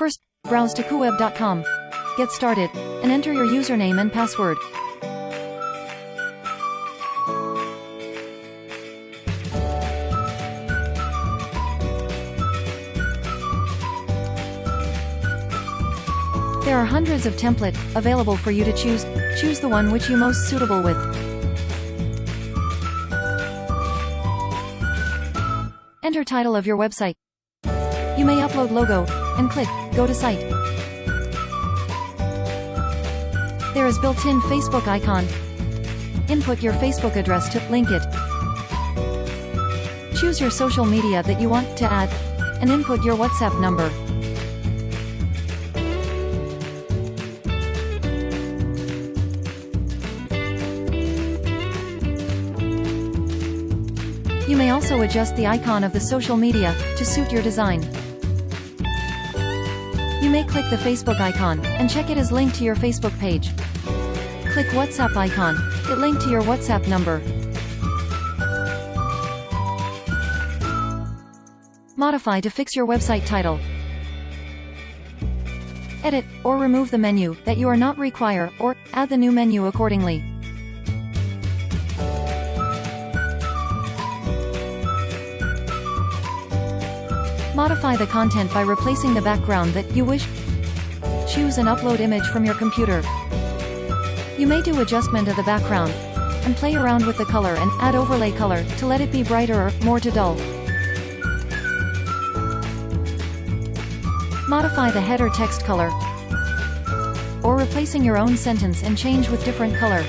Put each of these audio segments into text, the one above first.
First, browse to Cooweb.com. Get started, and enter your username and password. There are hundreds of templates available for you to choose. Choose the one which you most suitable with. Enter title of your website. You may upload logo, and click Go to Site. There is built-in Facebook icon. Input your Facebook address to link it. Choose your social media that you want to add, and input your WhatsApp number. You may also adjust the icon of the social media to suit your design. You may click the Facebook icon and check it is linked to your Facebook page. Click WhatsApp icon, it linked to your WhatsApp number. Modify to fix your website title. Edit or remove the menu that you are not require, or add the new menu accordingly. Modify the content by replacing the background that you wish. Choose and upload image from your computer. You may do adjustment of the background, and play around with the color and add overlay color to let it be brighter or more to dull. Modify the header text color, or replacing your own sentence and change with different color.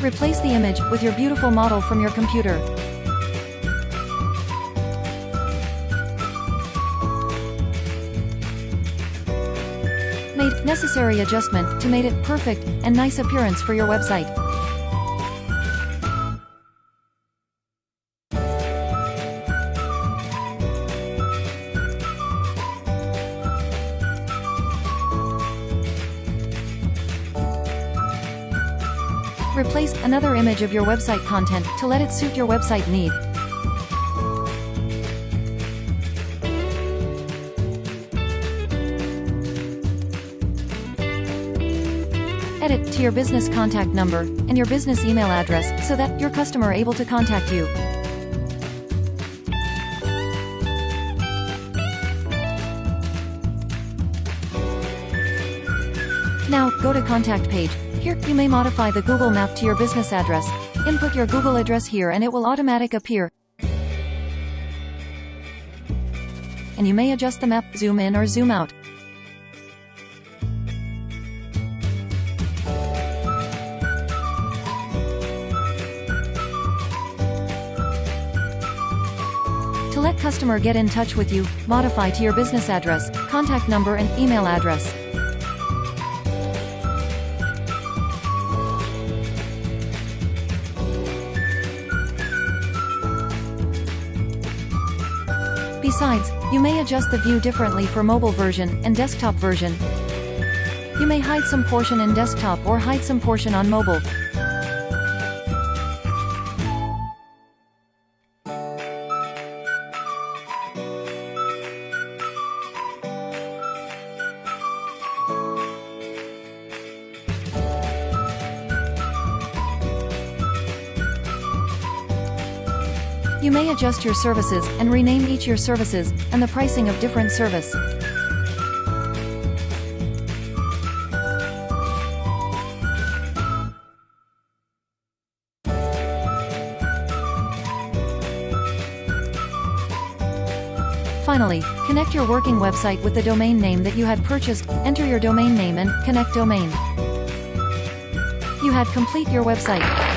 Replace the image with your beautiful model from your computer. Made necessary adjustment to make it perfect and nice appearance for your website. Replace another image of your website content to let it suit your website need. Edit to your business contact number and your business email address so that your customer able to contact you. Now, go to Contact page. Here, you may modify the Google Map to your business address. Input your Google address here and it will automatically appear. And you may adjust the map, zoom in or zoom out. To let customer get in touch with you, modify to your business address, contact number and email address. Besides, you may adjust the view differently for mobile version and desktop version. You may hide some portion in desktop or hide some portion on mobile. You may adjust your services and rename each your services and the pricing of different service. Finally, connect your working website with the domain name that you had purchased. Enter your domain name and connect domain. You had complete your website.